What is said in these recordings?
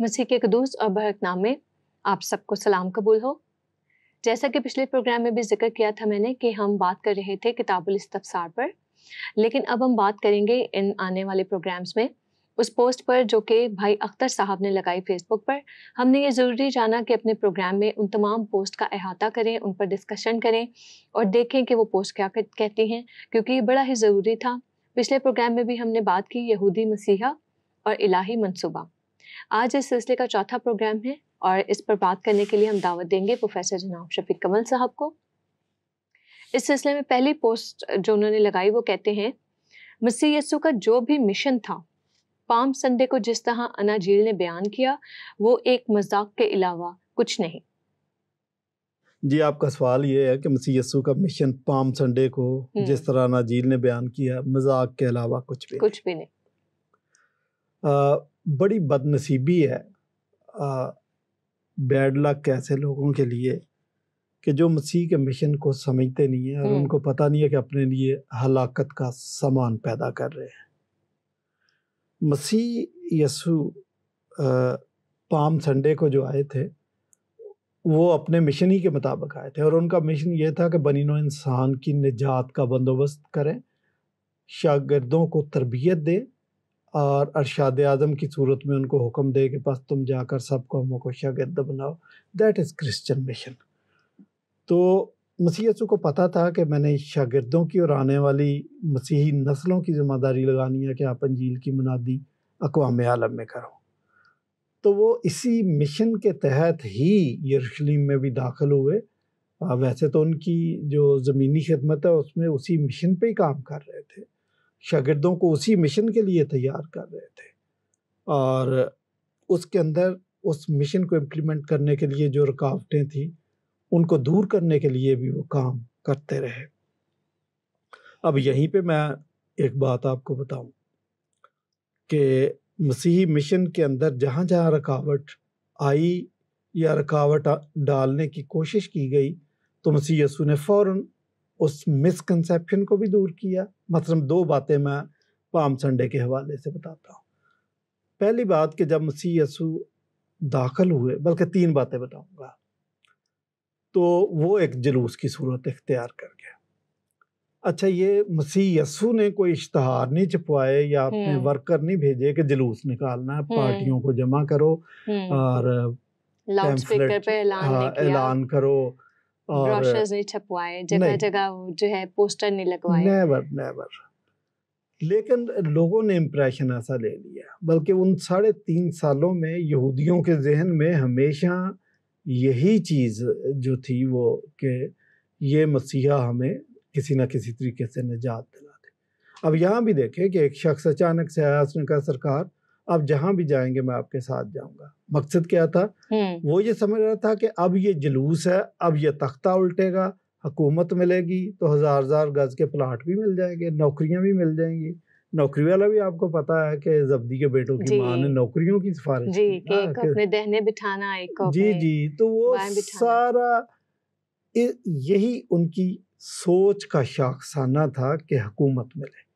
مسیح کے قدوس اور برحق نام میں آپ سب کو سلام قبول ہو۔ جیسا کہ پچھلے پروگرام میں بھی ذکر کیا تھا میں نے کہ ہم بات کر رہے تھے کتاب الاستفسار پر، لیکن اب ہم بات کریں گے ان آنے والے پروگرامز میں اس پوسٹ پر جو کہ بھائی اختر صاحب نے لگائی فیس بک پر۔ ہم نے یہ ضروری جانا کہ اپنے پروگرام میں ان تمام پوسٹ کا احاطہ کریں، ان پر ڈسکشن کریں اور دیکھیں کہ وہ پوسٹ کیا کہتی ہیں، کیونکہ یہ بڑا ہی ضروری تھا۔ پچھلے پروگرام میں بھی ہم نے بات کی یہودی مسیحا اور الہی منصوبہ۔ آج اس سلسلے کا چوتھا پروگرام ہے اور اس پر بات کرنے کے لیے ہم دعوت دیں گے پروفیسر جناب شفیق کمل صاحب کو۔ اس سلسلے میں پہلی پوسٹ جو انہوں نے لگائی وہ کہتے ہیں، مسیح یسوع کا جو بھی مشن تھا، پام سنڈے کو جس طرح اناجیل نے بیان کیا، وہ ایک مذاق کے علاوہ کچھ نہیں۔ جی، آپ کا سوال یہ ہے کہ مسیح یسوع کا مشن پام سنڈے کو جس طرح اناجیل نے بیان کیا، مذاق کے علاوہ کچھ بھی نہیں۔ بڑی بد نصیبی ہے، بیڈ لک ایسے لوگوں کے لیے کہ جو مسیح کے مشن کو سمجھتے نہیں ہیں اور ان کو پتہ نہیں ہے کہ اپنے لیے ہلاکت کا سامان پیدا کر رہے ہیں۔ مسیح یسوع پام سنڈے کو جو آئے تھے وہ اپنے مشن ہی کے مطابق آئے تھے، اور ان کا مشن یہ تھا کہ بنی نوع انسان کی نجات کا بندوبست کریں، شاگردوں کو تربیت دیں اور ارشاد اعظم کی صورت میں ان کو حکم دے کہ بس تم جا کر سب قوموں کو شاگرد بناؤ۔ That is Christian mission. تو مسیح یسوع کو پتہ تھا کہ میں نے شاگردوں کی اور آنے والی مسیحی نسلوں کی ذمہ داری لگانی ہے کہ آپ انجیل کی منادی اقوام عالم میں کرو۔ تو وہ اسی مشن کے تحت ہی یروشلم میں بھی داخل ہوئے۔ ویسے تو ان کی جو زمینی خدمت ہے اس میں اسی مشن پہ ہی کام کر رہے تھے، شاگردوں کو اسی مشن کے لیے تیار کر رہے تھے، اور اس کے اندر اس مشن کو امپلیمنٹ کرنے کے لیے جو رکاوٹیں تھیں ان کو دور کرنے کے لیے بھی وہ کام کرتے رہے۔ اب یہیں پہ میں ایک بات آپ کو بتاؤں کہ مسیحی مشن کے اندر جہاں جہاں رکاوٹ آئی یا رکاوٹ ڈالنے کی کوشش کی گئی تو مسیح یسوع نے فوراً اس مسکنسیپشن کو بھی دور کیا۔ مثلاً دو باتیں میں پام سنڈے کے حوالے سے بتاتا ہوں۔ پہلی بات کہ جب مسیح یسوع داخل ہوئے، بلکہ تین باتیں بتاؤں گا، تو وہ ایک جلوس کی صورت اختیار کر گیا۔ اچھا، یہ مسیح یسوع نے کوئی اشتہار نہیں چھپوائے یا اپنے ورکر نہیں بھیجے کہ جلوس نکالنا ہے، پارٹیوں کو جمع کرو اور لاؤڈ اسپیکر پہ اعلان کرو، بروشرز نہیں چھپوائے، جگہ جگہ جو ہے پوسٹر نہیں لگوائے۔ نیور۔ لیکن لوگوں نے امپریشن ایسا لے لیا، بلکہ ان 3.5 سالوں میں یہودیوں کے ذہن میں ہمیشہ یہی چیز جو تھی وہ کہ یہ مسیحا ہمیں کسی نہ کسی طریقے سے نجات دلا دے۔ اب یہاں بھی دیکھیں کہ ایک شخص اچانک سے آیا، اس نے کہا سرکار آپ جہاں بھی جائیں گے میں آپ کے ساتھ جاؤں گا۔ مقصد کیا تھا؟ وہ یہ سمجھ رہا تھا کہ اب یہ جلوس ہے، اب یہ تختہ الٹے گا، حکومت ملے گی تو ہزار گز کے پلاٹ بھی مل جائیں گے، نوکریاں بھی مل جائیں گی۔ نوکری والا بھی آپ کو پتا ہے کہ زبدی کے بیٹوں کی ماں نے نوکریوں کی سفارش کی، کہ ایک کو اپنے دہنے بٹھانا، ایک کو جی تو وہ سارا یہی ان کی سوچ کا شاخسانہ تھا کہ حکومت ملے۔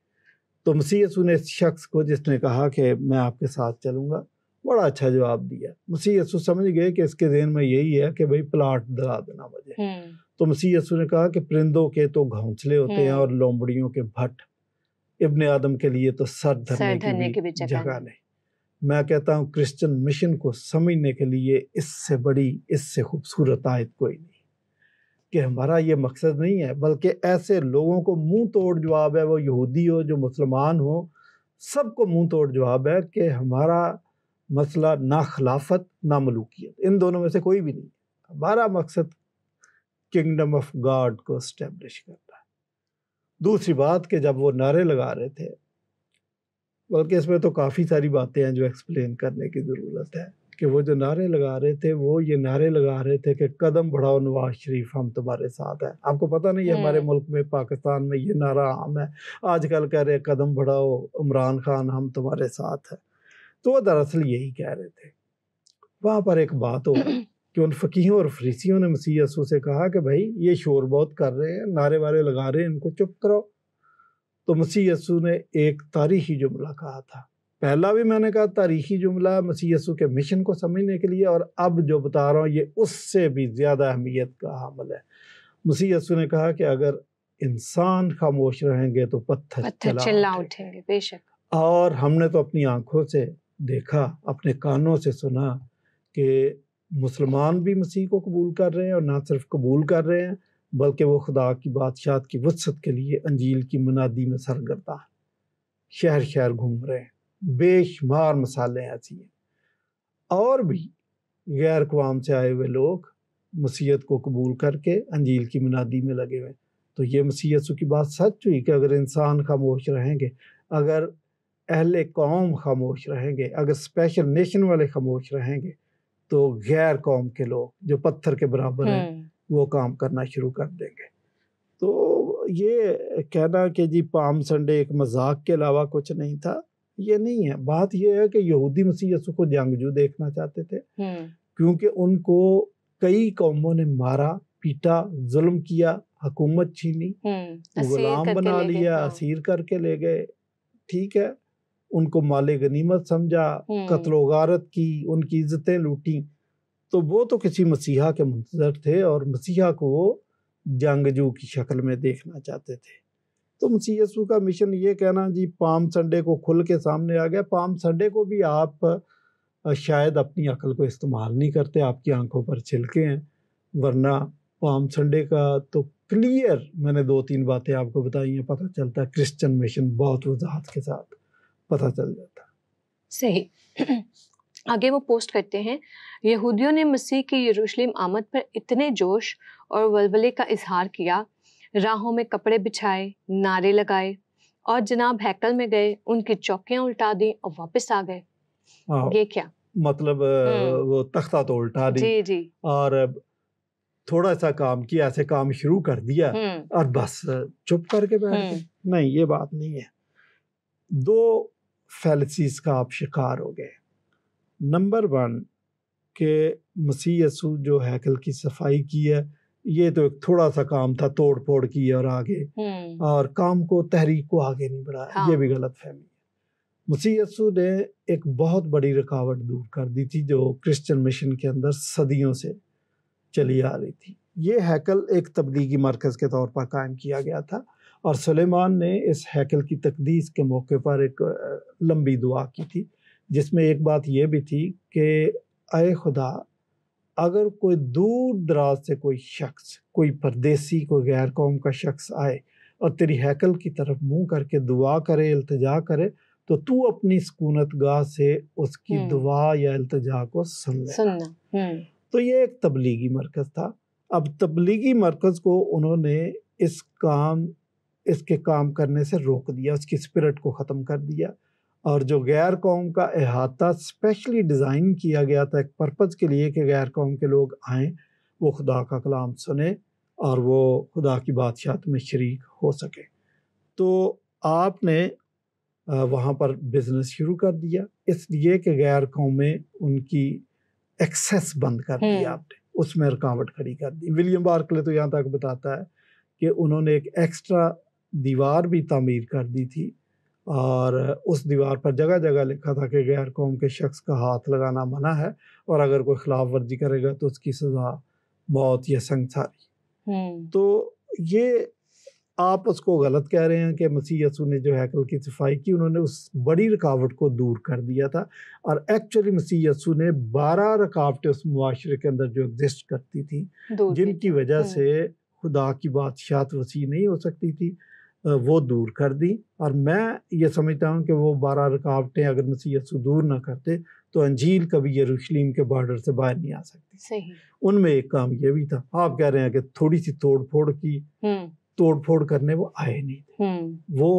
تو مسیح یسوع نے اس شخص کو جس نے کہا کہ میں آپ کے ساتھ چلوں گا، بڑا اچھا جواب دیا۔ مسیح یسوع سمجھ گئے کہ اس کے ذہن میں یہی ہے کہ بھئی پلاٹ دلا دینا مجھے۔ تو مسیح یسوع نے کہا کہ پرندوں کے تو گھونسلے ہوتے ہیں اور لومڑیوں کے بھٹ، ابن آدم کے لیے تو سر دھرنے کی بھی جگہ نہیں۔ میں کہتا ہوں کرسچن مشن کو سمجھنے کے لیے اس سے بڑی، اس سے خوبصورت آیت کوئی نہیں، کہ ہمارا یہ مقصد نہیں ہے، بلکہ ایسے لوگوں کو منہ توڑ جواب ہے، وہ یہودی ہو جو مسلمان ہو، سب کو منہ توڑ جواب ہے کہ ہمارا مسئلہ نہ خلافت نہ ملوکیت، ان دونوں میں سے کوئی بھی نہیں۔ ہمارا مقصد کنگڈم آف گاڈ کو اسٹیبلش کرنا ہے۔ دوسری بات کہ جب وہ نعرے لگا رہے تھے، بلکہ اس میں تو کافی ساری باتیں ہیں جو ایکسپلین کرنے کی ضرورت ہے، کہ وہ جو نعرے لگا رہے تھے وہ یہ نعرے لگا رہے تھے کہ قدم بڑھاؤ نواز شریف، ہم تمہارے ساتھ ہیں۔ آپ کو پتہ نہیں ہے ہمارے ملک میں پاکستان میں یہ نعرہ عام ہے، آج کل کہہ رہے قدم بڑھاؤ عمران خان، ہم تمہارے ساتھ ہیں۔ تو وہ دراصل یہی کہہ رہے تھے۔ وہاں پر ایک بات ہو کہ ان فقیہوں اور فریسیوں نے مسیح یسوع سے کہا کہ بھائی یہ شور بہت کر رہے ہیں، نعرے وارے لگا رہے ہیں، ان کو چپ کرو۔ تو مسیح یسوع نے ایک تاریخی جملہ کہا تھا، پہلا بھی میں نے کہا تاریخی جملہ مسیح یسوع کے مشن کو سمجھنے کے لیے، اور اب جو بتا رہا ہوں یہ اس سے بھی زیادہ اہمیت کا حامل ہے۔ مسیح یسوع نے کہا کہ اگر انسان خاموش رہیں گے تو پتھر چلا اٹھیں گے، بے شک۔ اور ہم نے تو اپنی آنکھوں سے دیکھا، اپنے کانوں سے سنا کہ مسلمان بھی مسیح کو قبول کر رہے ہیں، اور نہ صرف قبول کر رہے ہیں بلکہ وہ خدا کی بادشاہت کی وسعت کے لیے انجیل کی منادی میں سرگرداں ہیں، شہر شہر گھوم رہے ہیں۔ بے شمار مثالیں ایسی ہیں، اور بھی غیر اقوام سے آئے ہوئے لوگ مسیحیت کو قبول کر کے انجیل کی منادی میں لگے ہوئے ہیں۔ تو یہ مسیح یسوع کی بات سچ ہوئی کہ اگر انسان خاموش رہیں گے، اگر اہل قوم خاموش رہیں گے، اگر اسپیشل نیشن والے خاموش رہیں گے، تو غیر قوم کے لوگ جو پتھر کے برابر ہیں وہ کام کرنا شروع کر دیں گے۔ تو یہ کہنا کہ جی پام سنڈے ایک مذاق کے علاوہ کچھ نہیں تھا، یہ نہیں ہے۔ بات یہ ہے کہ یہودی مسیح یسوع کو جنگجو دیکھنا چاہتے تھے، کیونکہ ان کو کئی قوموں نے مارا پیٹا، ظلم کیا، حکومت چھینی، غلام بنا لیا، اسیر کر کے لے گئے، ٹھیک ہے، ان کو مال غنیمت سمجھا، قتل و غارت کی، ان کی عزتیں لوٹیں۔ تو وہ تو کسی مسیحا کے منتظر تھے، اور مسیحا کو وہ جنگجو کی شکل میں دیکھنا چاہتے تھے۔ تو مسیح یسوع کا مشن یہ کہنا جی پام سنڈے کو کھل کے سامنے آ گیا۔ پام سنڈے کو بھی آپ شاید اپنی عقل کو استعمال نہیں کرتے، آپ کی آنکھوں پر چھلکے ہیں، ورنہ پام سنڈے کا تو کلیئر میں نے 2-3 باتیں آپ کو بتائی ہیں، پتہ چلتا ہے کرسچن مشن بہت وضاحت کے ساتھ پتہ چل جاتا ہے۔ صحیح۔ آگے وہ پوسٹ کرتے ہیں، یہودیوں نے مسیح کی یروشلم آمد پر اتنے جوش اور ولولے کا اظہار کیا، راہوں میں کپڑے بچھائے، نعرے لگائے، اور جناب ہیکل میں گئے، ان کی چوکیاں الٹا دیں اور واپس آ گئے۔ یہ کیا مطلب وہ تختہ تو الٹا دی، جی اور تھوڑا سا کام کیا، ایسے کام شروع کر دیا اور بس چپ کر کے بیٹھ گئے۔ نہیں، یہ بات نہیں ہے۔ 2 فیلسیز کا آپ شکار ہو گئے۔ نمبر 1 کہ مسیح یسوع جو ہیکل کی صفائی کی ہے، یہ تو ایک تھوڑا سا کام تھا، توڑ پھوڑ کی اور آگے، اور کام کو تحریک کو آگے نہیں بڑھایا۔ یہ بھی غلط فہمی ہے۔ مسیح یسوع نے ایک بہت بڑی رکاوٹ دور کر دی تھی جو کرسچن مشن کے اندر صدیوں سے چلی آ رہی تھی۔ یہ ہیکل ایک تبلیغی مرکز کے طور پر قائم کیا گیا تھا، اور سلیمان نے اس ہیکل کی تقدیس کے موقع پر ایک لمبی دعا کی تھی، جس میں ایک بات یہ بھی تھی کہ اے خدا، اگر کوئی دور دراز سے کوئی شخص، کوئی پردیسی، کوئی غیر قوم کا شخص آئے اور تیری ہیکل کی طرف منہ کر کے دعا کرے، التجا کرے، تو اپنی سکونت گاہ سے اس کی دعا یا التجا کو سننا۔ تو یہ ایک تبلیغی مرکز تھا۔ اب تبلیغی مرکز کو انہوں نے اس کے کام کرنے سے روک دیا، اس کی اسپرٹ کو ختم کر دیا، اور جو غیر قوم کا احاطہ اسپیشلی ڈیزائن کیا گیا تھا ایک پرپز کے لیے کہ غیر قوم کے لوگ آئیں، وہ خدا کا کلام سنیں اور وہ خدا کی بادشاہت میں شریک ہو سکے۔ تو آپ نے وہاں پر بزنس شروع کر دیا، اس لیے کہ غیر قومیں ان کی ایکسیس بند کر دیا، آپ نے اس میں رکاوٹ کھڑی کر دی۔ ولیم بارکلے تو یہاں تک بتاتا ہے کہ انہوں نے ایک ایکسٹرا دیوار بھی تعمیر کر دی تھی، اور اس دیوار پر جگہ جگہ لکھا تھا کہ غیر قوم کے شخص کا ہاتھ لگانا منع ہے، اور اگر کوئی خلاف ورزی کرے گا تو اس کی سزا موت یا سنگساری۔ تو یہ آپ اس کو غلط کہہ رہے ہیں کہ مسیح یسوع نے جو ہیکل کی صفائی کی، انہوں نے اس بڑی رکاوٹ کو دور کر دیا تھا، اور ایکچولی مسیح یسوع نے 12 رکاوٹیں اس معاشرے کے اندر جو ایگزسٹ کرتی تھیں، جن کی وجہ سے خدا کی بادشاہت وسیع نہیں ہو سکتی تھی، وہ دور کر دی۔ اور میں یہ سمجھتا ہوں کہ وہ 12 رکاوٹیں اگر مسیح یسوع دور نہ کرتے تو انجیل کبھی یروشلم کے بارڈر سے باہر نہیں آ سکتی۔ صحیح۔ ان میں ایک کام یہ بھی تھا، آپ کہہ رہے ہیں کہ تھوڑی سی توڑ پھوڑ کی، توڑ پھوڑ کرنے وہ آئے نہیں تھے، وہ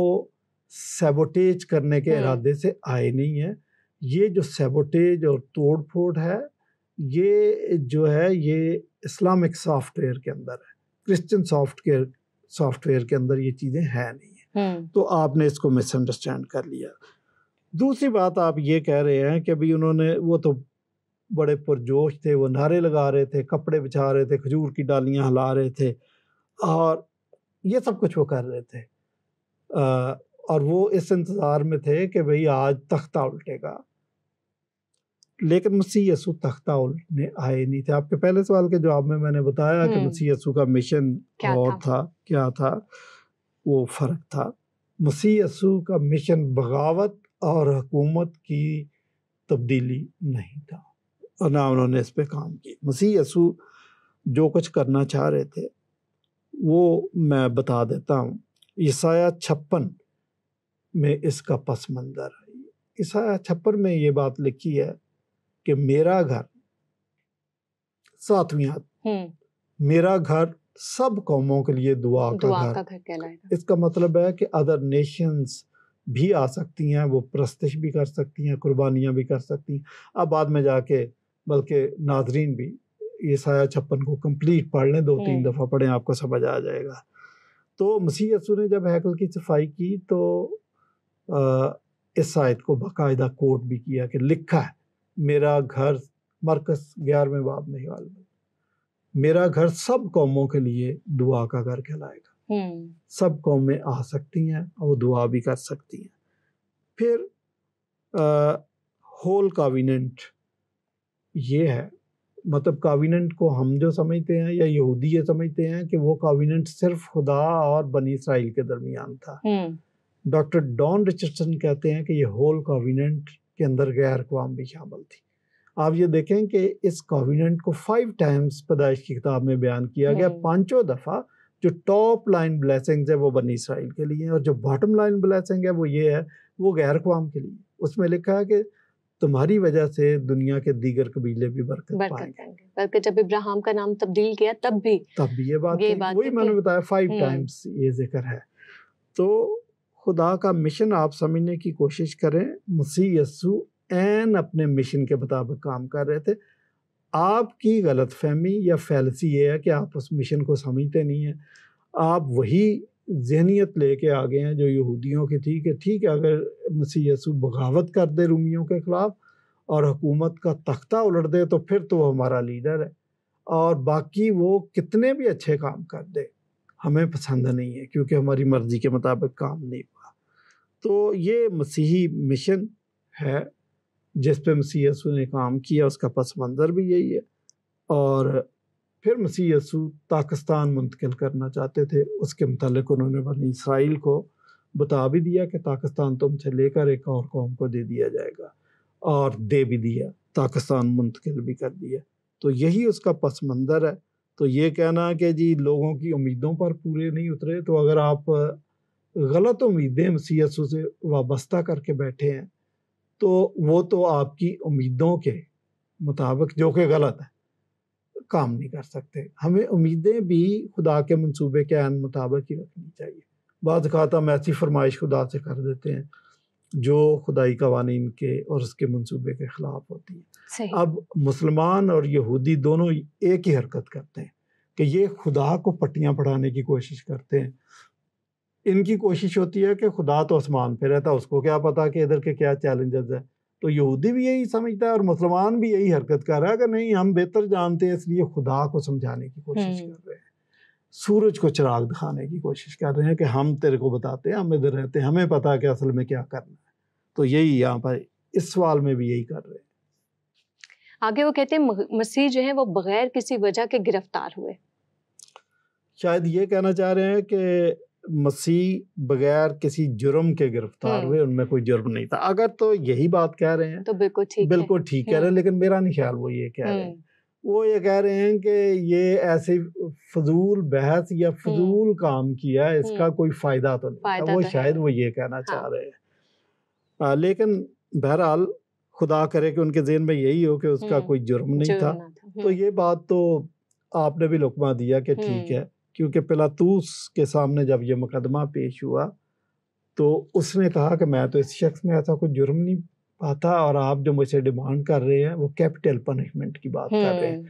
سیبوٹیج کرنے کے ارادے سے آئے نہیں ہیں۔ یہ جو سیبوٹیج اور توڑ پھوڑ ہے، یہ جو ہے یہ اسلامک سافٹ ویئر کے اندر ہے، کرسچن سافٹ ویئر کے اندر یہ چیزیں ہیں نہیں ہیں۔ تو آپ نے اس کو مس انڈرسٹینڈ کر لیا۔ دوسری بات آپ یہ کہہ رہے ہیں کہ بھی انہوں نے، وہ تو بڑے پرجوش تھے، وہ نعرے لگا رہے تھے، کپڑے بچھا رہے تھے، کھجور کی ڈالیاں ہلا رہے تھے، اور یہ سب کچھ وہ کر رہے تھے، اور وہ اس انتظار میں تھے کہ بھئی آج تختہ الٹے گا، لیکن مسیح یسوع تختہ الٹنے آئے نہیں تھے۔ آپ کے پہلے سوال کے جواب میں نے بتایا کہ مسیح یسوع کا مشن اور تھا، کیا تھا، وہ فرق تھا۔ مسیح یسوع کا مشن بغاوت اور حکومت کی تبدیلی نہیں تھا، اور نہ انہوں نے اس پہ کام کی۔ مسیح یسوع جو کچھ کرنا چاہ رہے تھے وہ میں بتا دیتا ہوں۔ یسایہ 56 میں اس کا پس منظر ہے۔ یسایہ 56 میں یہ بات لکھی ہے کہ میرا گھر، 7ویں آیت، میرا گھر سب قوموں کے لیے دعا کا گھر کہلائے گا۔ اس کا مطلب ہے کہ ادر نیشنز بھی آ سکتی ہیں، وہ پرستش بھی کر سکتی ہیں، قربانیاں بھی کر سکتی ہیں۔ اب بعد میں جا کے بلکہ ناظرین بھی یسایہ 56 کو کمپلیٹ پڑھ لیں، 2-3 دفعہ پڑھیں، آپ کو سمجھ آ جائے گا۔ تو مسیح یسوع نے جب ہیکل کی صفائی کی تو اس آیت کو باقاعدہ کوٹ بھی کیا کہ لکھا ہے میرا گھر، مرکز 11ویں باب میں حوالہ، میرا گھر سب قوموں کے لیے دعا کا گھر کہلائے گا۔ سب قومیں آ سکتی ہیں اور وہ دعا بھی کر سکتی ہیں۔ پھر ہول کاویننٹ یہ ہے، مطلب کاویننٹ کو ہم جو سمجھتے ہیں یا یہودی یہ سمجھتے ہیں کہ وہ کاویننٹ صرف خدا اور بنی اسرائیل کے درمیان تھا۔ ڈاکٹر ڈان رچرڈسن کہتے ہیں کہ یہ ہول کاویننٹ کے اندر غیر اقوام بھی شامل تھی۔ آپ یہ دیکھیں کہ اس کاویننٹ کو 5 ٹائمز پیدائش کی کتاب میں بیان کیا گیا، 5 دفعہ جو ٹاپ لائن بلیسنگز ہے وہ بنی اسرائیل کے لیے، اور جو باٹم لائن بلیسنگ ہے وہ یہ ہے، وہ غیر اقوام کے لیے۔ اس میں لکھا ہے کہ تمہاری وجہ سے دنیا کے دیگر قبیلے بھی برکت پائیں گے۔ بلکہ جب ابراہیم کا نام تبدیل کیا تب بھی یہ بات وہی میں نے بتایا، 5 ٹائمز یہ ذکر ہے۔ تو خدا کا مشن آپ سمجھنے کی کوشش کریں۔ مسیح یسوع عین اپنے مشن کے مطابق کام کر رہے تھے۔ آپ کی غلط فہمی یا فیلسی یہ ہے کہ آپ اس مشن کو سمجھتے نہیں ہیں۔ آپ وہی ذہنیت لے کے آگے ہیں جو یہودیوں کی تھی کہ ٹھیک ہے، اگر مسیح یسوع بغاوت کر دے رومیوں کے خلاف اور حکومت کا تختہ الٹ دے تو پھر تو وہ ہمارا لیڈر ہے، اور باقی وہ کتنے بھی اچھے کام کر دے ہمیں پسند نہیں ہے، کیونکہ ہماری مرضی کے مطابق کام نہیں ہوا۔ تو یہ مسیحی مشن ہے جس پہ مسیح یسوع نے کام کیا، اس کا پس منظر بھی یہی ہے۔ اور پھر مسیح یسوع پاکستان منتقل کرنا چاہتے تھے، اس کے متعلق انہوں نے بنی اسرائیل کو بتا بھی دیا کہ پاکستان تم سے لے کر ایک اور قوم کو دے دیا جائے گا، اور دے بھی دیا، پاکستان منتقل بھی کر دیا۔ تو یہی اس کا پس منظر ہے۔ تو یہ کہنا کہ جی لوگوں کی امیدوں پر پورے نہیں اترے، تو اگر آپ غلط امیدیں مسیح یسوع سے وابستہ کر کے بیٹھے ہیں تو وہ تو آپ کی امیدوں کے مطابق، جو کہ غلط ہے، کام نہیں کر سکتے۔ ہمیں امیدیں بھی خدا کے منصوبے کے عین مطابق ہی رکھنی چاہیے۔ بعض اوقات ہم ایسی فرمائش خدا سے کر دیتے ہیں جو خدائی قوانین کے اور اس کے منصوبے کے خلاف ہوتی ہے۔ اب مسلمان اور یہودی دونوں ایک ہی حرکت کرتے ہیں کہ یہ خدا کو پٹیاں پڑھانے کی کوشش کرتے ہیں۔ ان کی کوشش ہوتی ہے کہ خدا تو آسمان پہ رہتا، اس کو کیا پتا کہ ادھر کے کیا چیلنجز ہیں۔ تو یہودی بھی یہی سمجھتا ہے اور مسلمان بھی یہی حرکت کر رہا ہے کہ نہیں، ہم بہتر جانتے ہیں، اس لیے خدا کو سمجھانے کی کوشش کر رہے ہیں، سورج کو چراغ دکھانے کی کوشش کر رہے ہیں کہ ہم تیرے کو بتاتے ہیں، ہم ادھر رہتے ہیں، ہمیں پتا کہ اصل میں کیا کرنا ہے۔ تو یہی یہاں پر اس سوال میں بھی یہی کر رہے ہیں۔ آگے وہ کہتے ہیں مسیح جو ہیں وہ بغیر کسی وجہ کے گرفتار ہوئے۔ شاید یہ کہنا چاہ رہے ہیں کہ مسیح بغیر کسی جرم کے گرفتار ہوئے، ان میں کوئی جرم نہیں تھا۔ اگر تو یہی بات کہہ رہے ہیں تو بالکل ٹھیک کہہ رہے ہیں، لیکن میرا نہیں خیال وہ یہ کہہ رہے ہیں۔ وہ یہ کہہ رہے ہیں کہ یہ ایسے فضول بحث یا فضول کام کیا، اس کا کوئی فائدہ تو نہیں تھا، وہ شاید وہ یہ کہنا چاہ رہے ہیں۔ لیکن بہرحال خدا کرے کہ ان کے ذہن میں یہی ہو کہ اس کا کوئی جرم نہیں تھا۔ تو یہ بات تو آپ نے بھی لقمہ دیا کہ ٹھیک ہے، کیونکہ پلاطوس کے سامنے جب یہ مقدمہ پیش ہوا تو اس نے کہا کہ میں تو اس شخص میں ایسا کوئی جرم نہیں پاتا، اور آپ جو مجھ سے ڈیمانڈ کر رہے ہیں وہ کیپٹل پنشمنٹ کی بات کر رہے ہیں،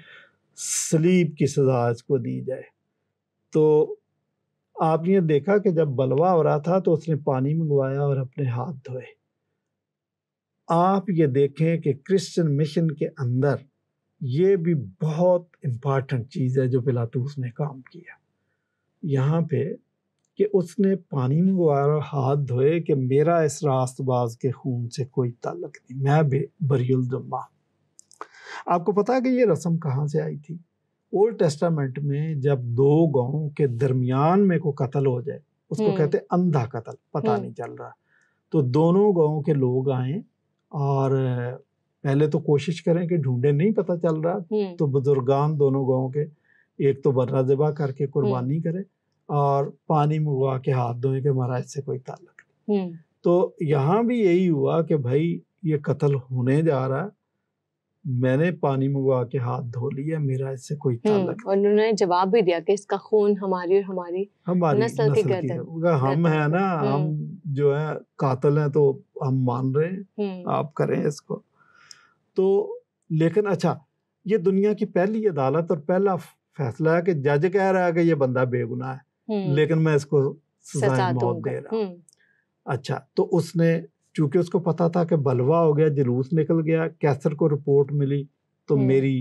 صلیب کی سزا اس کو دی جائے۔ تو آپ نے دیکھا کہ جب بلوا ہو رہا تھا تو اس نے پانی منگوایا اور اپنے ہاتھ دھوئے۔ آپ یہ دیکھیں کہ کرسچن مشن کے اندر یہ بھی بہت امپارٹنٹ چیز ہے جو پلاطوس نے کام کیا۔ یہاں پہ کہ اس نے پانی منگوایا اور ہاتھ دھوئے کہ میرا اس راست باز کے خون سے کوئی تعلق نہیں، میں بری الذمہ۔ آپ کو پتا ہے کہ یہ رسم کہاں سے آئی تھی؟ اولڈ ٹیسٹامنٹ میں جب دو گاؤں کے درمیان میں کوئی قتل ہو جائے اس کو کہتے اندھا قتل، پتہ نہیں چل رہا، تو دونوں گاؤں کے لوگ آئیں اور پہلے تو کوشش کریں کہ ڈھونڈے، نہیں پتہ چل رہا تو بزرگان دونوں گاؤں کے ایک تو برا ذبح کر کے قربانی کرے اور پانی منگوا کے ہاتھ دھوئے کہ ہمارا اس سے کوئی تعلق نہیں۔ تو یہاں بھی یہی ہوا کہ بھائی یہ قتل ہونے جا رہا ہے، میں نے پانی منگوا کے ہاتھ دھو لیا، میرا اس سے کوئی تعلق نہیں۔ اور انہوں نے جواب بھی دیا کہ اس کا خون ہماری اور ہماری نسل کی گردن، ہم ہیں نا، ہم جو ہے قاتل ہیں تو ہم مان رہے ہیں، آپ کریں اس کو۔ تو لیکن اچھا، یہ دنیا کی پہلی عدالت اور پہلا فیصلہ ہے کہ جج کہہ رہا ہے کہ یہ بندہ بے گناہ ہے، لیکن میں اس کو سزائے موت دے رہا ہوں۔ اچھا، تو اس نے چونکہ اس کو پتا تھا کہ بلوا ہو گیا، جلوس نکل گیا، کیسر کو رپورٹ ملی تو میری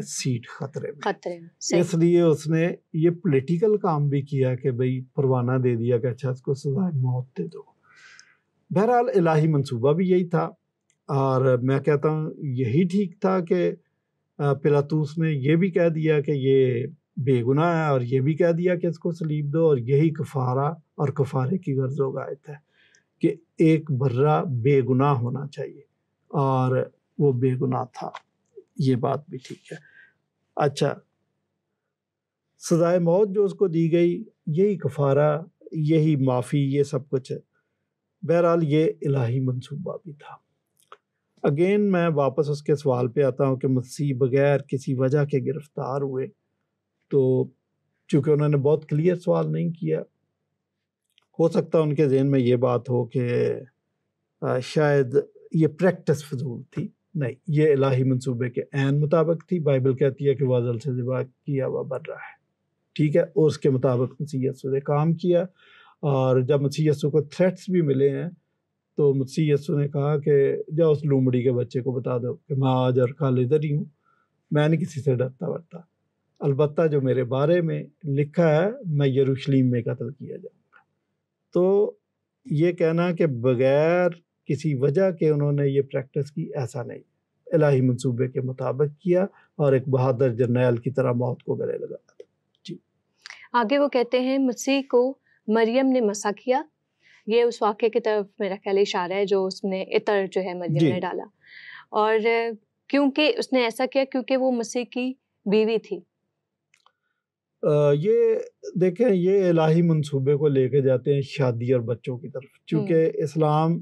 سیٹ خطرے میں، اس لیے اس نے یہ پولیٹیکل کام بھی کیا کہ بھئی پروانہ دے دیا کہ اچھا اس کو سزائے موت دے دو۔ بہرحال الہی منصوبہ بھی یہی تھا، اور میں کہتا ہوں یہی ٹھیک تھا کہ پلاطوس نے یہ بھی کہہ دیا کہ یہ بے گناہ ہے، اور یہ بھی کہہ دیا کہ اس کو صلیب دو، اور یہی کفارہ اور کفارے کی غرض و غایت ہے کہ ایک برہ بے گناہ ہونا چاہیے، اور وہ بے گناہ تھا، یہ بات بھی ٹھیک ہے۔ اچھا، سزائے موت جو اس کو دی گئی، یہی کفارہ، یہی معافی، یہ سب کچھ ہے۔ بہرحال یہ الہی منصوبہ بھی تھا۔ اگین میں واپس اس کے سوال پہ آتا ہوں کہ مسیح بغیر کسی وجہ کے گرفتار ہوئے، تو چونکہ انہوں نے بہت کلیئر سوال نہیں کیا، ہو سکتا ان کے ذہن میں یہ بات ہو کہ شاید یہ پریکٹس فضول تھی، نہیں، یہ الہی منصوبے کے عین مطابق تھی۔ بائبل کہتی ہے کہ وہ ازل سے ذبح کیا ہوا بر رہا ہے، ٹھیک ہے، اور اس کے مطابق مسیح یسوع نے کام کیا۔ اور جب مسیح یسوع کو تھریٹس بھی ملے ہیں تو مسیح یسوع نے کہا کہ جاؤ اس لومڑی کے بچے کو بتا دو کہ میں آج اور کل ادھر ہی ہوں، میں نہیں کسی سے ڈرتا ورتا، البتہ جو میرے بارے میں لکھا ہے میں یروشلم میں قتل کیا جاؤں گا۔ تو یہ کہنا کہ بغیر کسی وجہ کے انہوں نے یہ پریکٹس کی، ایسا نہیں، الہی منصوبے کے مطابق کیا، اور ایک بہادر جرنیل کی طرح موت کو گلے لگایا تھا۔ جی آگے وہ کہتے ہیں مسیح کو مریم نے مسح کیا، یہ اس واقعے کی طرف میرا خیال اشارہ ہے جو اس نے عطر جو ہے مریم نے ڈالا، اور کیونکہ اس نے ایسا کیا کیونکہ وہ مسیح کی بیوی تھی۔ یہ دیکھیں، یہ الہی منصوبے کو لے کے جاتے ہیں شادی اور بچوں کی طرف، چونکہ اسلام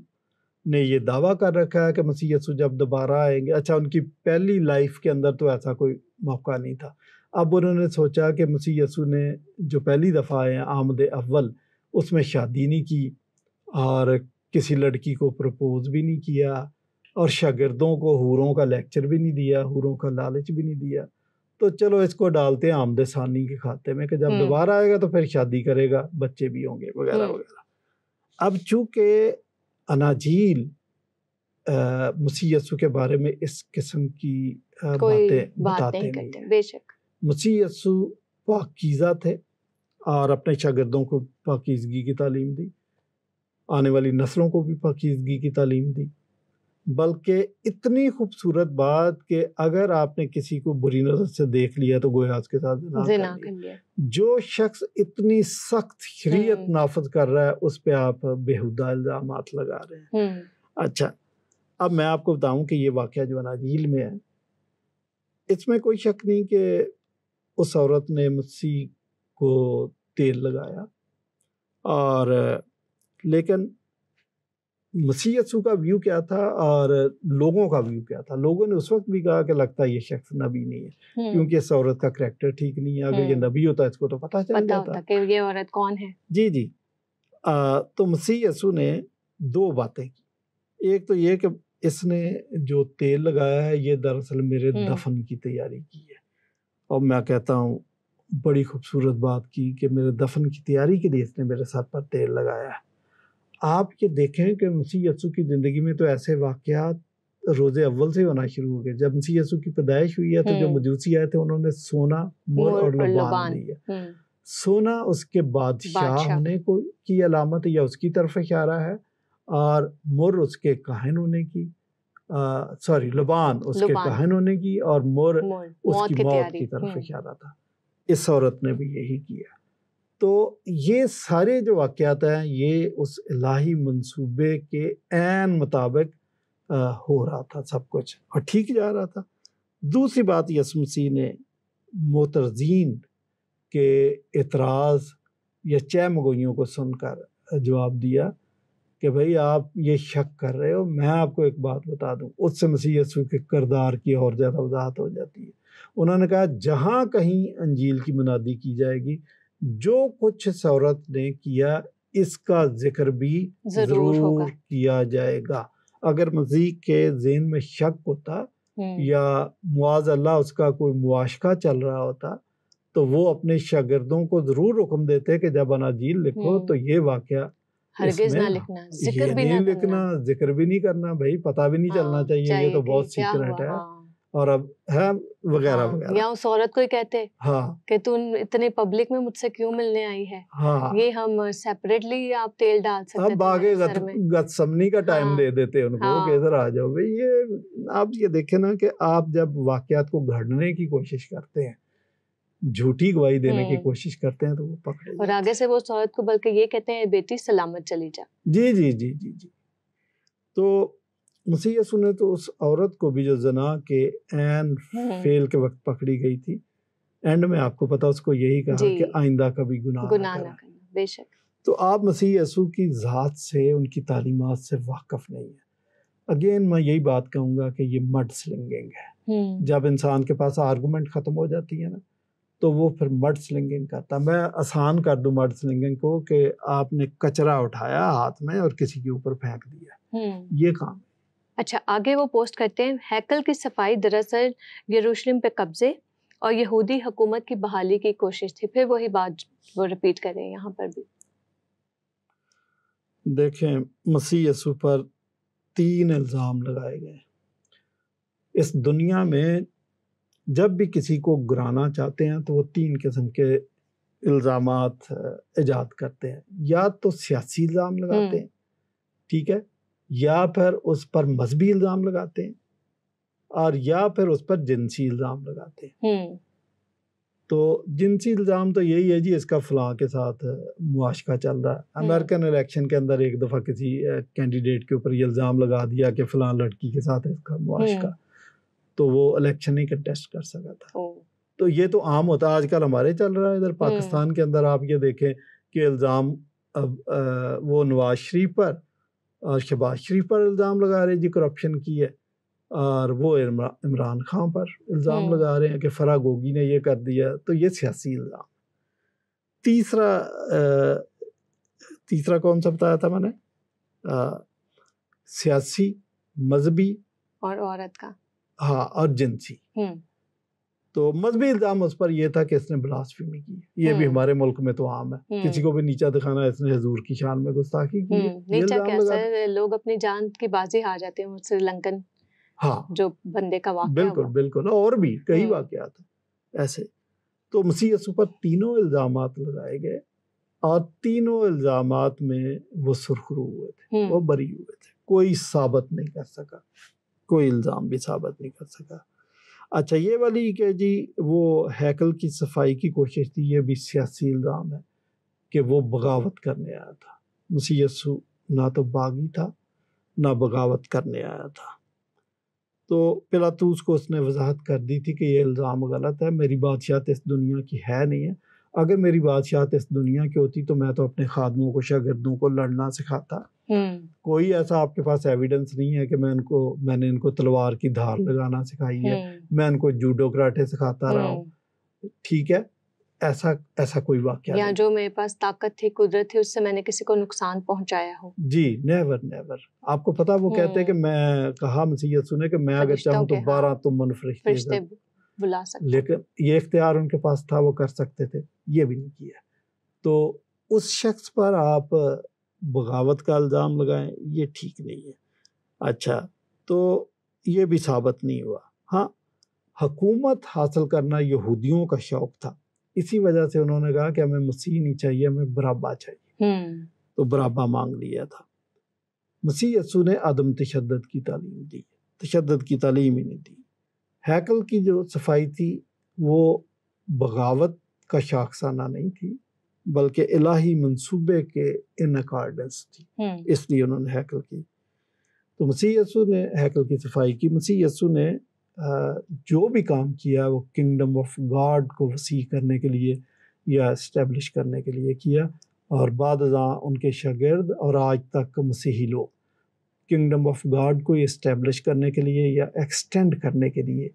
نے یہ دعویٰ کر رکھا ہے کہ مسیح یسوع جب دوبارہ آئیں گے، اچھا ان کی پہلی لائف کے اندر تو ایسا کوئی موقع نہیں تھا، اب انہوں نے سوچا کہ مسیح یسوع نے جو پہلی دفعہ آئے ہیں آمد اول، اس میں شادی نہیں کی اور کسی لڑکی کو پرپوز بھی نہیں کیا، اور شاگردوں کو حوروں کا لیکچر بھی نہیں دیا، حوروں کا لالچ بھی نہیں دیا، تو چلو اس کو ڈالتے ہیں آمد ثانی کے کھاتے میں کہ جب دوبارہ آئے گا تو پھر شادی کرے گا، بچے بھی ہوں گے وغیرہ وغیرہ۔ اب چونکہ اناجیل مسیح یسوع کے بارے میں اس قسم کی باتیں بتاتے نہیں، بے شک مسیح یسوع پاکیزہ تھے اور اپنے شاگردوں کو پاکیزگی کی تعلیم دی، آنے والی نسلوں کو بھی پاکیزگی کی تعلیم دی، بلکہ اتنی خوبصورت بات کہ اگر آپ نے کسی کو بری نظر سے دیکھ لیا تو گویا اس کے ساتھ زنا کر لیا۔ جو شخص اتنی سخت شریعت نافذ کر رہا ہے اس پہ آپ بیہودہ الزامات لگا رہے ہیں۔ اچھا، اب میں آپ کو بتاؤں کہ یہ واقعہ جو اناجیل میں ہے، اس میں کوئی شک نہیں کہ اس عورت نے مسیح کو تیل لگایا، اور لیکن مسیح یسوع کا ویو کیا تھا اور لوگوں کا ویو کیا تھا؟ لوگوں نے اس وقت بھی کہا کہ لگتا ہے یہ شخص نبی نہیں ہے، کیونکہ اس عورت کا کریکٹر ٹھیک نہیں ہے، اگر یہ نبی ہوتا اس کو تو پتہ چل جاتا کہ یہ عورت کون ہے۔ جی تو مسیح یسوع نے دو باتیں کی، ایک تو یہ کہ اس نے جو تیل لگایا ہے یہ دراصل میرے دفن کی تیاری کی ہے، اور میں کہتا ہوں بڑی خوبصورت بات کی کہ میرے دفن کی تیاری کے لیے اس نے میرے ساتھ پر تیل لگایا ہے۔ آپ یہ دیکھیں کہ مسیح یسوع کی زندگی میں تو ایسے واقعات روز اول سے ہونا شروع ہو گئے۔ جب مسیح یسوع کی پیدائش ہوئی ہے تو جو مجوسی آئے تھے انہوں نے سونا، مر اور لبان دی ہے، سونا اس کے بادشاہ ہونے کو کی علامت یا اس کی طرف اشارہ ہے، اور مر اس کے کاہن ہونے کی، لبان اس کے کاہن ہونے کی، اور مر اس کی موت کی طرف اشارہ تھا۔ اس عورت نے بھی یہی کیا۔ تو یہ سارے جو واقعات ہیں یہ اس الہی منصوبے کے عین مطابق ہو رہا تھا سب کچھ، اور ٹھیک جا رہا تھا۔ دوسری بات، یسوع مسیح نے معترضین کے اعتراض یا چہمگوئیوں کو سن کر جواب دیا کہ بھئی آپ یہ شک کر رہے ہو، میں آپ کو ایک بات بتا دوں۔ اس سے مسیح یسوع کے کردار کی اور زیادہ وضاحت ہو جاتی ہے۔ انہوں نے کہا جہاں کہیں انجیل کی منادی کی جائے گی، جو کچھ اس عورت نے کیا اس کا ذکر بھی ضرور کیا جائے گا۔ اگر مسیح کے ذہن میں شک ہوتا یا معاذ اللہ اس کا کوئی مواشقہ چل رہا ہوتا تو وہ اپنے شاگردوں کو ضرور حکم دیتے کہ جب اناجیل لکھو تو یہ واقعہ ہرگز نہ لکھنا، ذکر بھی نہ لکھنا، ذکر بھی نہیں کرنا، بھائی پتہ بھی نہیں چلنا چاہیے، یہ تو بہت سیکرٹ ہے، اور اب ہے وغیرہ وغیرہ۔ یا اس عورت کو ہی کہتے کہ تو اتنے پبلک میں مجھ سے کیوں ملنے آئی ہے، یہ ہم سیپریٹلی آپ تیل ڈال سکتے تھے۔ اب آگے گتسمنی کا ٹائم دے دیتے ان کو کہ ادھر آ جاؤ۔ بھئی یہ آپ یہ دیکھیں نا کہ آپ جب واقعات کو گھڑنے کی کوشش کرتے ہیں، جھوٹی گواہی دینے کی کوشش کرتے ہیں تو وہ پکڑے اور آگے سے وہ اس عورت کو بلکہ یہ کہتے ہیں بیٹی سلامت چلی جا۔ جی جی جی جی جی۔ تو مسیح یسوع نے تو اس عورت کو بھی جو زنا کے عین فعل کے وقت پکڑی گئی تھی، اینڈ میں آپ کو پتا اس کو یہی کہا کہ آئندہ کبھی گناہ نہ کرنا۔ بے شک۔ تو آپ مسیح یسوع کی ذات سے، ان کی تعلیمات سے واقف نہیں ہیں۔ اگین میں یہی بات کہوں گا کہ یہ مڈ سلنگنگ ہے۔ جب انسان کے پاس آرگومنٹ ختم ہو جاتی ہے نا تو وہ پھر مڈ سلنگنگ کرتا۔ میں آسان کر دوں مڈ سلنگنگ کو کہ آپ نے کچرا اٹھایا ہاتھ میں اور کسی کے اوپر پھینک دیا، یہ کام۔ اچھا، آگے وہ پوسٹ کرتے ہیں ہیکل کی صفائی دراصل یروشلم پہ قبضے اور یہودی حکومت کی بحالی کی کوشش تھی۔ پھر وہی بات وہ ریپیٹ کر رہے ہیں یہاں پر بھی۔ دیکھیں، مسیح یسوع پر 3 الزام لگائے گئے۔ اس دنیا میں جب بھی کسی کو گرانا چاہتے ہیں تو وہ 3 قسم کے الزامات ایجاد کرتے ہیں۔ یا تو سیاسی الزام لگاتے ہیں، ٹھیک ہے، یا پھر اس پر مذہبی الزام لگاتے ہیں، اور یا پھر اس پر جنسی الزام لگاتے ہیں۔ تو جنسی الزام تو یہی ہے جی اس کا فلاں کے ساتھ مواشقہ چل رہا ہے۔ امریکن الیکشن کے اندر ایک دفعہ کسی کینڈیڈیٹ کے اوپر یہ الزام لگا دیا کہ فلاں لڑکی کے ساتھ اس کا مواشقہ، تو وہ الیکشن ہی کنٹیسٹ کر سکا تھا۔ تو یہ تو عام ہوتا ہے، آج کل ہمارے چل رہا ہے ادھر پاکستان کے اندر۔ آپ یہ دیکھیں کہ الزام وہ نواز شریف پر اور شہباز شریف پر الزام لگا رہے جی کرپشن کی ہے، اور وہ عمران خان پر الزام لگا رہے ہیں کہ فرح گوگی نے یہ کر دیا۔ تو یہ سیاسی الزام۔ تیسرا کون سا بتایا تھا میں نے؟ سیاسی، مذہبی اور عورت کا، ہاں، اور جنسی۔ تو مذہبی الزام اس پر یہ تھا کہ اس نے بلاسفیمی کی، یہ بھی ہمارے ملک میں تو عام ہے، کسی کو بھی نیچا دکھانا، اس نے حضور کی شان میں گستاخی کی۔ نیچا کیسا ہے، لوگ اپنی جان کی بازی ہار جاتے ہیں سری لنکن جو بندے کا واقعہ۔ بالکل بالکل، اور بھی کئی واقعات ہیں ایسے۔ تو مسیح یسوع پر 3 الزامات لگائے گئے، اور 3 الزامات میں وہ سرخرو ہوئے تھے، وہ بری ہوئے تھے، کوئی ثابت نہیں کر سکا، کوئی الزام بھی ثابت نہیں کر سکا۔ اچھا، یہ والی کہ جی وہ ہیکل کی صفائی کی کوشش تھی، یہ بھی سیاسی الزام ہے کہ وہ بغاوت کرنے آیا تھا۔ مسیح یسوع نہ تو باغی تھا نہ بغاوت کرنے آیا تھا۔ تو پلاطوس کو اس نے وضاحت کر دی تھی کہ یہ الزام غلط ہے، میری بادشاہت اس دنیا کی ہے نہیں ہے، اگر میری بادشاہت اس دنیا کی ہوتی تو میں تو اپنے خادموں کو، شاگردوں کو لڑنا سکھاتا۔ کوئی ایسا آپ کے پاس ایویڈنس نہیں ہے کہ میں نے ان کو تلوار کی دھار لگانا سکھائی ہے، میں ان کو جوڈو کراٹے سکھاتا رہا ہوں، ٹھیک ہے، ایسا کوئی واقعہ یا جو میرے پاس طاقت تھی، قدرت تھی، اس سے میں نے کسی کو نقصان پہنچایا ہو۔ جی، نیور نیور۔ آپ کو پتا وہ کہتے ہیں کہ میں کہا مسیح یسوع نے کہ میں اگر چاہوں تو 12 تم فرشتے بلا سکتا، لیکن یہ اختیار ان کے پاس تھا، وہ کر سکتے تھے، یہ بھی نہیں کیا۔ تو اس شخص پر آپ بغاوت کا الزام لگائیں، یہ ٹھیک نہیں ہے۔ اچھا، تو یہ بھی ثابت نہیں ہوا۔ ہاں، حکومت حاصل کرنا یہودیوں کا شوق تھا، اسی وجہ سے انہوں نے کہا کہ ہمیں مسیح نہیں چاہیے، ہمیں برابا چاہیے، تو برابا مانگ لیا تھا۔ مسیح یسوع نے عدم تشدد کی تعلیم دی، تشدد کی تعلیم ہی نہیں دی۔ ہیکل کی جو صفائی تھی وہ بغاوت کا شاخسانہ نہیں تھی، بلکہ الہی منصوبے کے ان اکارڈنس تھی، اس لیے انہوں نے ہیکل کی۔ تو مسیح یسوع نے ہیکل کی صفائی کی۔ مسیح یسوع نے جو بھی کام کیا وہ کنگڈم آف گاڈ کو وسیع کرنے کے لیے یا اسٹیبلش کرنے کے لیے کیا، اور بعد ازاں ان کے شاگرد اور آج تک مسیحی لوگ کنگڈم آف گاڈ کو اسٹیبلش کرنے کے لیے یا ایکسٹینڈ کرنے کے لیے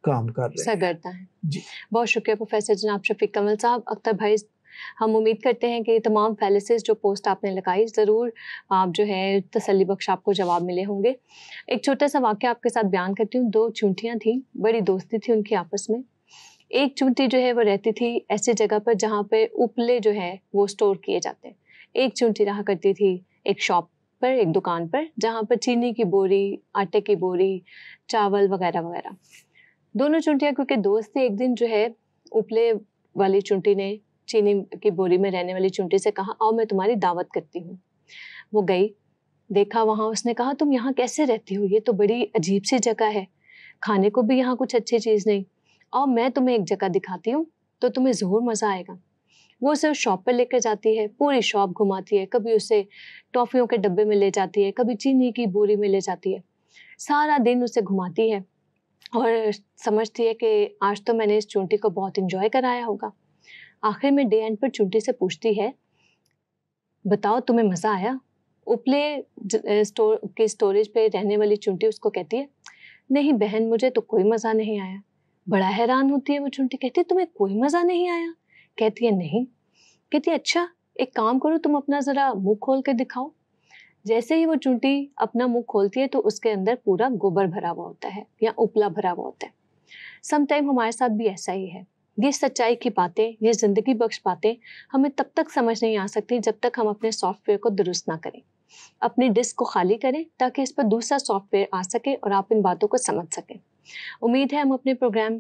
کام کر رہے ہیں۔ سرگردہ ہیں۔ جی بہت شکریہ پروفیسر جناب شفیق کمل صاحب۔ اختر بھائی، ہم امید کرتے ہیں کہ یہ تمام فیلسز جو پوسٹ آپ نے لگائی ضرور آپ جو ہے تسلی بخش آپ کو جواب ملے ہوں گے۔ ایک چھوٹا سا واقعہ آپ کے ساتھ بیان کرتی ہوں۔ 2 چونٹیاں تھیں، بڑی دوستی تھی ان کی آپس میں۔ ایک چونٹی جو ہے وہ رہتی تھی ایسی جگہ پر جہاں پہ اپلے جو ہے وہ اسٹور کیے جاتے ہیں۔ ایک چونٹی رہا کرتی تھی ایک شاپ پر، ایک دکان پر، جہاں پر چینی کی بوری، آٹے کی بوری، چاول وغیرہ وغیرہ۔ دونوں چونٹیاں کیونکہ دوست تھے، ایک دن جو ہے اپلے والی چونٹی نے چینی کی بوری میں رہنے والی چونٹی سے کہا آؤ میں تمہاری دعوت کرتی ہوں۔ وہ گئی، دیکھا وہاں، اس نے کہا تم یہاں کیسے رہتی ہو، یہ تو بڑی عجیب سی جگہ ہے، کھانے کو بھی یہاں کچھ اچھی چیز نہیں، آؤ میں تمہیں ایک جگہ دکھاتی ہوں تو تمہیں ضرور مزہ آئے گا۔ وہ اسے اس شاپ پر لے کر جاتی ہے، پوری شاپ گھماتی ہے، کبھی اسے ٹافیوں کے ڈبے میں لے جاتی ہے، کبھی چینی کی بوری میں لے جاتی ہے، سارا دن اسے گھماتی ہے اور سمجھتی ہے کہ آج تو میں نے اس چونٹی کو بہت انجوائے کرایا ہوگا۔ آخر میں ڈے اینڈ پر چونٹی سے پوچھتی ہے بتاؤ تمہیں مزہ آیا؟ اپلے کے اسٹوریج پہ رہنے والی چونٹی اس کو کہتی ہے نہیں بہن، مجھے تو کوئی مزہ نہیں آیا۔ بڑا حیران ہوتی ہے وہ چونٹی، کہتی ہے تمہیں کوئی مزہ نہیں آیا؟ کہتی ہے نہیں۔ کہتی ہے اچھا ایک کام کرو، تم اپنا ذرا منہ کھول کے دکھاؤ۔ جیسے ہی وہ چونٹی اپنا منہ کھولتی ہے تو اس کے اندر پورا گوبر بھرا ہوا ہوتا ہے یا اپلا بھرا ہوا ہوتا ہے۔ سم ٹائم ہمارے ساتھ بھی ایسا ہی ہے۔ یہ سچائی کی باتیں، یہ زندگی بخش باتیں ہمیں تب تک سمجھ نہیں آ سکتی جب تک ہم اپنے سافٹ ویئر کو درست نہ کریں، اپنی ڈسک کو خالی کریں تاکہ اس پر دوسرا سافٹ ویئر آ سکے اور آپ ان باتوں کو سمجھ سکیں۔ امید ہے ہم اپنے پروگرام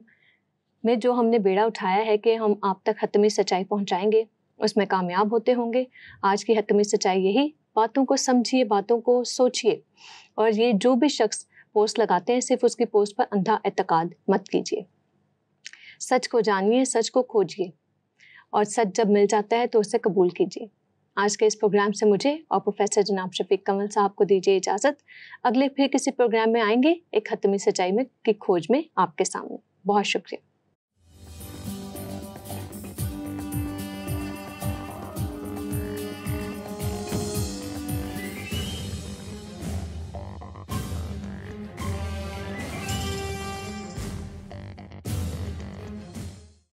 میں جو ہم نے بیڑا اٹھایا ہے کہ ہم آپ تک حتمی سچائی پہنچائیں گے، اس میں کامیاب ہوتے ہوں گے۔ آج کی حتمی سچائی یہی، باتوں کو سمجھیے، باتوں کو سوچیے، اور یہ جو بھی شخص پوسٹ لگاتے ہیں صرف اس کی پوسٹ پر اندھا اعتقاد مت کیجیے۔ سچ کو جانیے، سچ کو کھوجیے، اور سچ جب مل جاتا ہے تو اسے قبول کیجیے۔ آج کے اس پروگرام سے مجھے اور پروفیسر جناب شفیق کمل صاحب کو دیجیے اجازت۔ اگلے پھر کسی پروگرام میں آئیں گے ایک حتمی سچائی میں کی کھوج میں آپ کے سامنے۔ بہت شکریہ۔